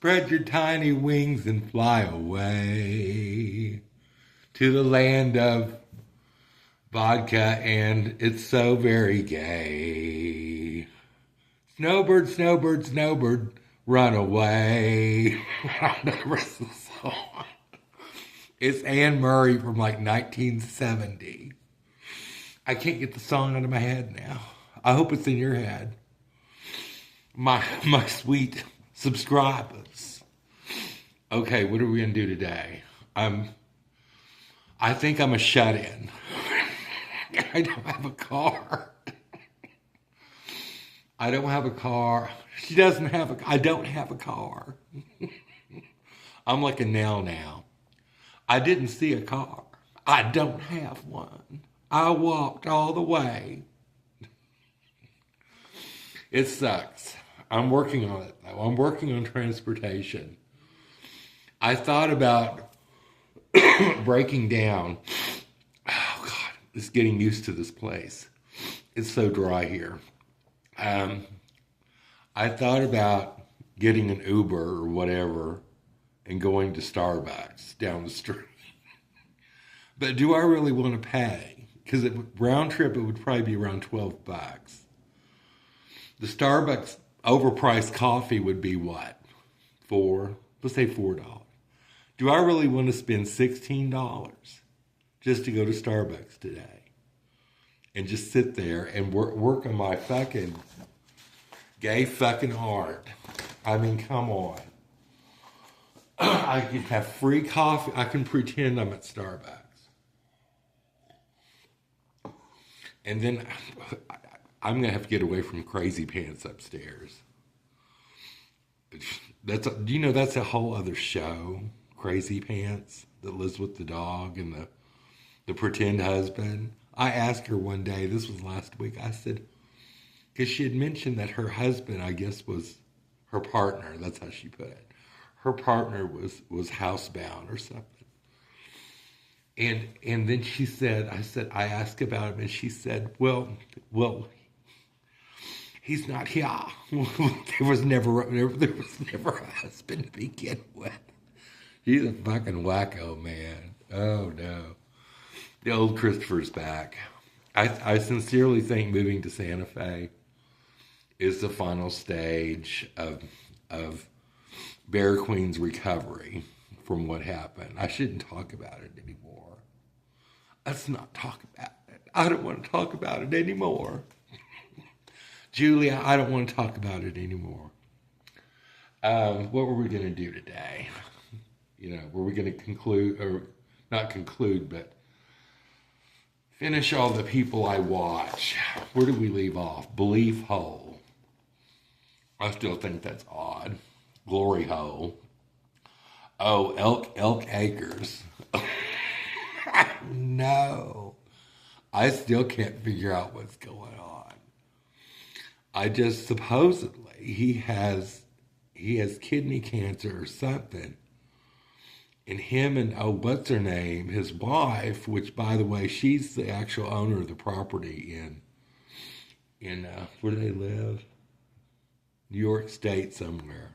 Spread your tiny wings and fly away to the land of vodka, and it's so very gay. Snowbird, snowbird, snowbird, run away. I know the rest of the song. It's Anne Murray from like 1970. I can't get the song out of my head now. I hope it's in your head. My sweet subscribers. Okay, what are we gonna do today? I think I'm a shut-in. I don't have a car. I don't have a car. She doesn't have I don't have a car. I'm like a now. I didn't see a car. I don't have one. I walked all the way. It sucks. I'm working on it though. I'm working on transportation. I thought about breaking down. Oh God, just getting used to this place. It's so dry here. I thought about getting an Uber or whatever and going to Starbucks down the street. But do I really want to pay? Because round trip, it would probably be around $12. The Starbucks overpriced coffee would be what? Let's say $4. Do I really want to spend $16 just to go to Starbucks today? And just sit there and work on my fucking gay fucking art. I mean, come on. I can have free coffee. I can pretend I'm at Starbucks. And then I'm going to have to get away from Crazy Pants upstairs. That's a whole other show, Crazy Pants, that lives with the dog and the pretend husband. I asked her one day, this was last week, I said, because she had mentioned that her husband, I guess, was her partner. That's how she put it. Her partner was housebound or something. And then she said, I asked about him, and she said, well, he's not here. there was never a husband to begin with. He's a fucking wacko, man. Oh no. The old Christopher's back. I sincerely think moving to Santa Fe is the final stage of Bear Queen's recovery from what happened. I shouldn't talk about it anymore. Let's not talk about it. I don't want to talk about it anymore. Julia, I don't want to talk about it anymore. What were we going to do today? Were we going to conclude, or not conclude, but finish all the people I watch? Where did we leave off? Belief hole. I still think that's odd. Glory hole. Oh, Elk Acres. No. I still can't figure out what's going on. I just supposedly he has kidney cancer or something. And him and what's her name? His wife, which by the way, she's the actual owner of the property in where do they live? New York State somewhere.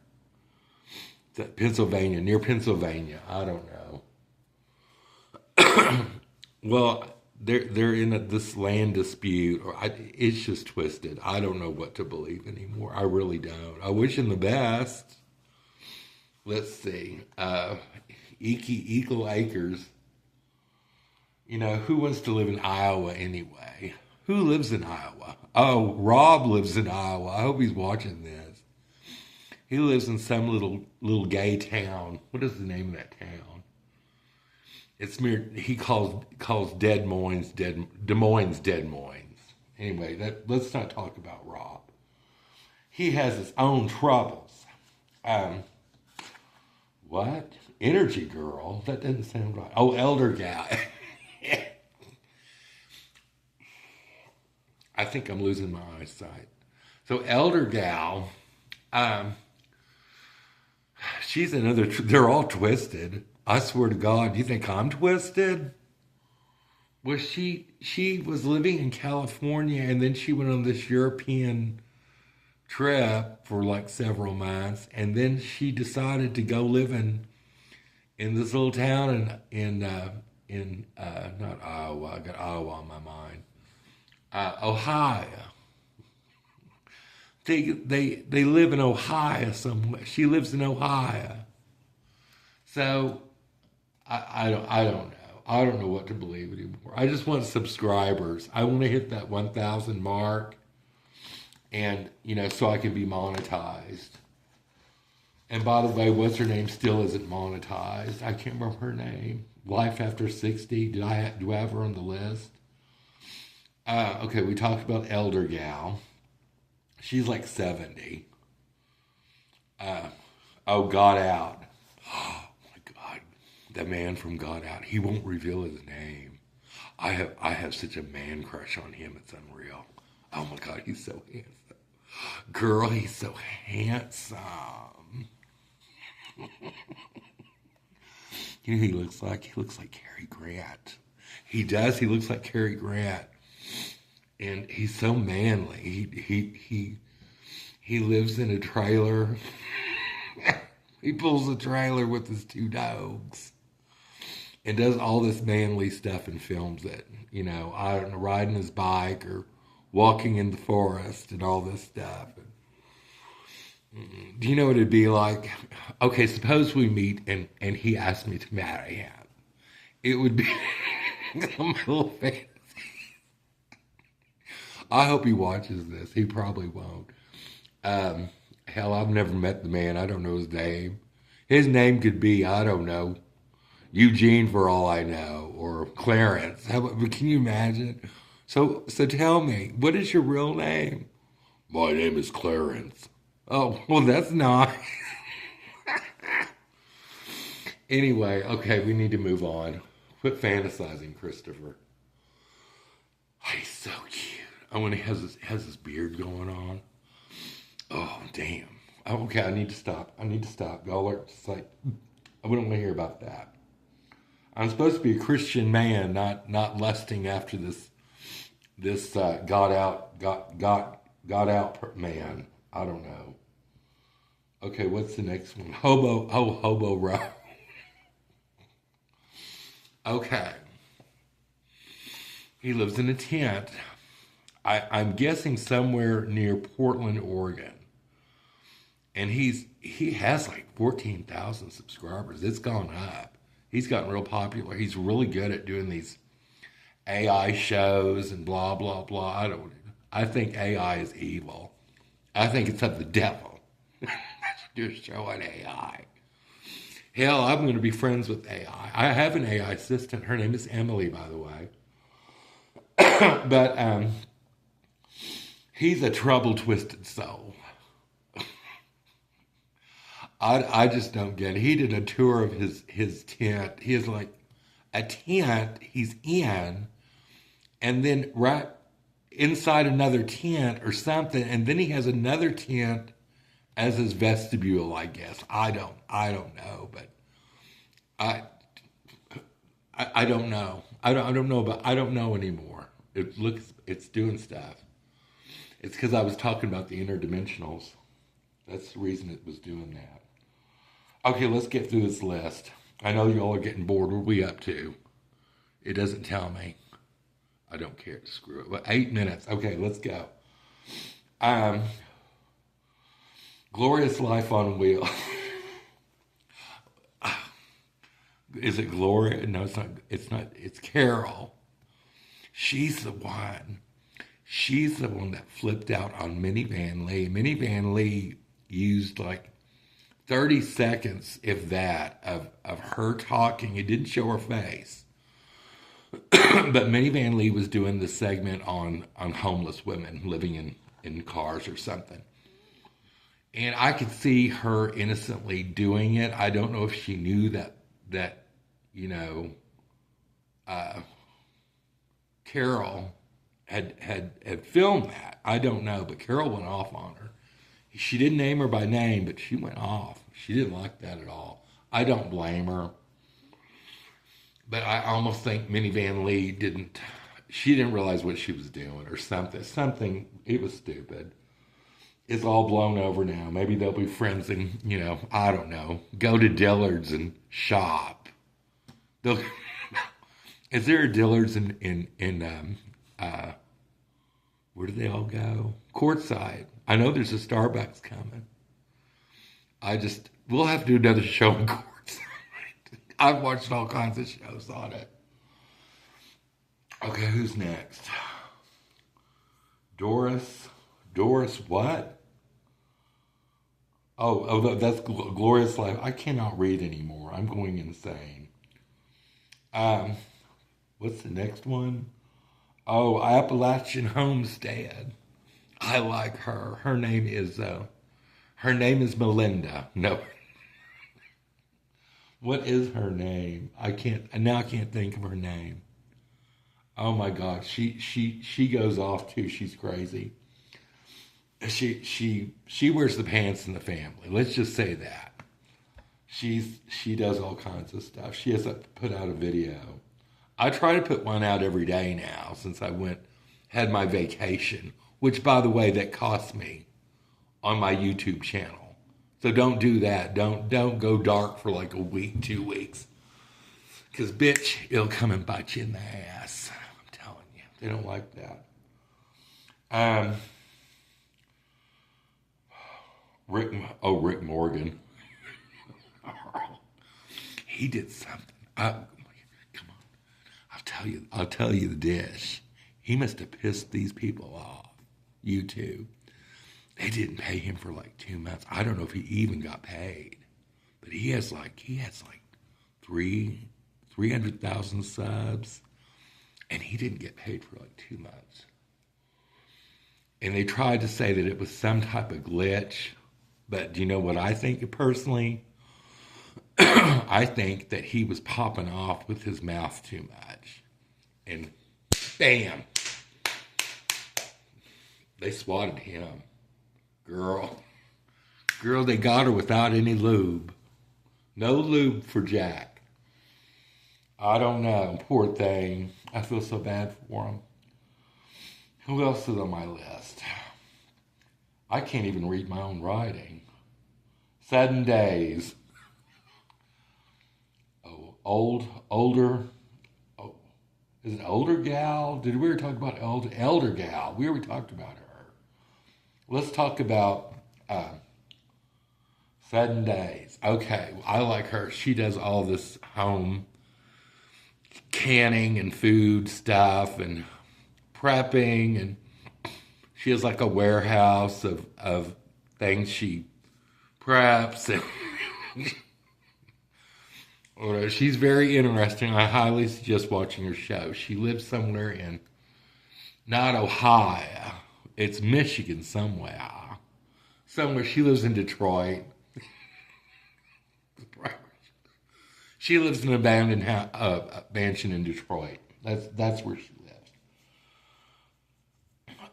Pennsylvania, near Pennsylvania. I don't know. Well, they're in this land dispute, it's just twisted. I don't know what to believe anymore. I really don't. I wish him the best. Let's see. Equal Acres. Who wants to live in Iowa anyway? Who lives in Iowa? Oh, Rob lives in Iowa. I hope he's watching this. He lives in some little gay town. What is the name of that town? It's he calls Des Moines. Anyway, let's not talk about Rob. He has his own troubles. What? Energy girl? That doesn't sound right. Oh, elder guy. I think I'm losing my eyesight. So elder gal, she's another, they're all twisted. I swear to God, do you think I'm twisted? Well, she was living in California, and then she went on this European trip for like several months, and then she decided to go live in this little town in not Iowa. I got Iowa on my mind. Ohio. They live in Ohio somewhere. She lives in Ohio. So I don't know. I don't know what to believe anymore. I just want subscribers. I want to hit that 1,000 mark, and so I can be monetized. And by the way, what's her name still isn't monetized. I can't remember her name. Life After 60. Do I have her on the list? Okay, we talked about Elder Gal. She's like 70. Got Out. Oh my God, the man from Got Out. He won't reveal his name. I have such a man crush on him. It's unreal. Oh my God, he's so handsome. Girl, he's so handsome. He looks like Cary Grant. He does. He looks like Cary Grant, and he's so manly. He lives in a trailer. He pulls a trailer with his 2 dogs, and does all this manly stuff and films it. I don't know, riding his bike or walking in the forest and all this stuff. Do you know what it'd be like? Okay, suppose we meet and he asked me to marry him. It would be my little fantasy. I hope he watches this. He probably won't. Hell, I've never met the man. I don't know his name. His name could be, I don't know, Eugene for all I know, or Clarence. Can you imagine? So tell me, what is your real name? My name is Clarence. Oh, well, that's nice. Anyway, okay, we need to move on. Quit fantasizing, Christopher. He's so cute. Oh, when he has his beard going on. Oh, damn. Okay, I need to stop. Y'all are just like, I wouldn't want to hear about that. I'm supposed to be a Christian man, not lusting after this got out man. I don't know. Okay, what's the next one? Hobo Row. Okay. He lives in a tent. I'm guessing somewhere near Portland, Oregon. And he has like 14,000 subscribers. It's gone up. He's gotten real popular. He's really good at doing these AI shows and blah, blah, blah. I think AI is evil. I think it's of the devil. I should do a show on AI. Hell, I'm going to be friends with AI. I have an AI assistant. Her name is Emily, by the way. But he's a troubled, twisted soul. I just don't get it. He did a tour of his tent. He has like a tent he's in, and then right inside another tent or something, and then he has another tent as his vestibule, I guess. I don't know, but I don't know. I don't know anymore. It's doing stuff. It's because I was talking about the interdimensionals. That's the reason it was doing that. Okay, let's get through this list. I know y'all are getting bored. What are we up to? It doesn't tell me. I don't care. Screw it. But 8 minutes. Okay, let's go. Glorious Life on Wheels. Is it Gloria? No, it's not. It's not. It's Carol. She's the one. She's the one that flipped out on Minnie Van Lee. Minnie Van Lee used like 30 seconds, if that, of her talking. It didn't show her face. But Minnie Van Lee was doing this segment on homeless women living in cars or something. And I could see her innocently doing it. I don't know if she knew that Carol had filmed that. I don't know, but Carol went off on her. She didn't name her by name, but she went off. She didn't like that at all. I don't blame her. But I almost think Minnie Van Lee didn't realize what she was doing or something. It was stupid. It's all blown over now. Maybe they'll be friends and, I don't know, go to Dillard's and shop. They'll, is there a Dillard's where do they all go? Courtside. I know there's a Starbucks coming. We'll have to do another show in Courtside. I've watched all kinds of shows on it. Okay, who's next? Doris what? That's Glorious Life. I cannot read anymore. I'm going insane. What's the next one? Oh, Appalachian Homestead. I like her. Her name is Melinda. No. What is her name? I can't think of her name. Oh my God, she goes off too. She's crazy. She wears the pants in the family. Let's just say that. She does all kinds of stuff. She has put out a video. I try to put one out every day now since I had my vacation, which by the way, that cost me on my YouTube channel. So don't do that. Don't go dark for like a week, 2 weeks. Because bitch, it'll come and bite you in the ass. I'm telling you. They don't like that. Rick Morgan. He did something. Come on. I'll tell you the dish. He must have pissed these people off. YouTube. They didn't pay him for like 2 months. I don't know if he even got paid. But he has like 300,000 subs. And he didn't get paid for like 2 months. And they tried to say that it was some type of glitch. But do you know what I think personally? I think that he was popping off with his mouth too much. And bam. They swatted him. Girl, they got her without any lube. No lube for Jack. I don't know. Poor thing. I feel so bad for him. Who else is on my list? I can't even read my own writing. 7 days. Older. Oh, is it older gal? Did we ever talk about elder gal? We already talked about her. Let's talk about 7 days. Okay, I like her. She does all this home canning and food stuff and prepping, and she has like a warehouse of things she preps, and she's very interesting. I highly suggest watching her show. She lives somewhere in not Ohio. It's Michigan somewhere. She lives in Detroit. She lives in an abandoned mansion in Detroit. That's where she lives.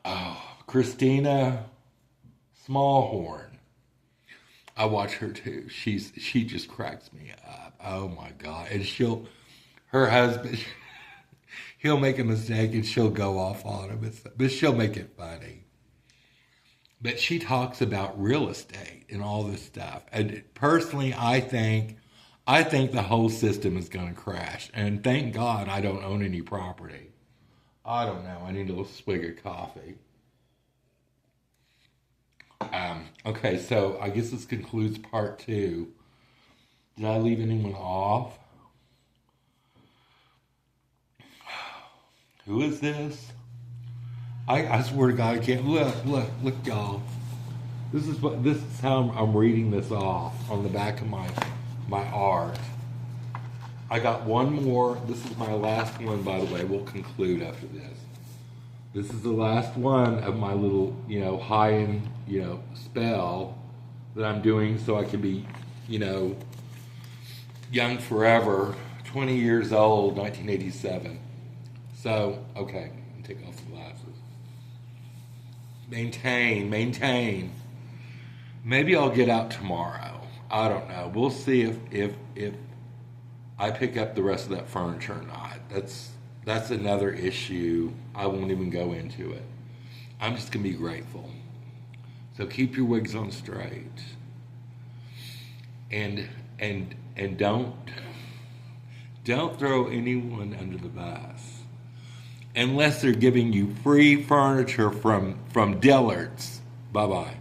Oh, Christina Smallhorn. I watch her too. She just cracks me up. Oh my God. And her husband, he'll make a mistake and she'll go off on him. But she'll make it funny. But she talks about real estate and all this stuff. And personally, I think the whole system is going to crash. And thank God I don't own any property. I don't know. I need a little swig of coffee. Okay, so I guess this concludes part 2. Did I leave anyone off? Who is this? I swear to God, I can't. Look, y'all. This is how I'm reading this off on the back of my art. I got one more. This is my last one, by the way. We'll conclude after this. This is the last one of my little, high-end, spell that I'm doing so I can be, young forever. 20 years old, 1987. So, okay, take off the glasses. Maintain. Maybe I'll get out tomorrow. I don't know. We'll see if I pick up the rest of that furniture or not. That's another issue. I won't even go into it. I'm just going to be grateful. So keep your wigs on straight. And don't throw anyone under the bus unless they're giving you free furniture from Dillard's. Bye-bye.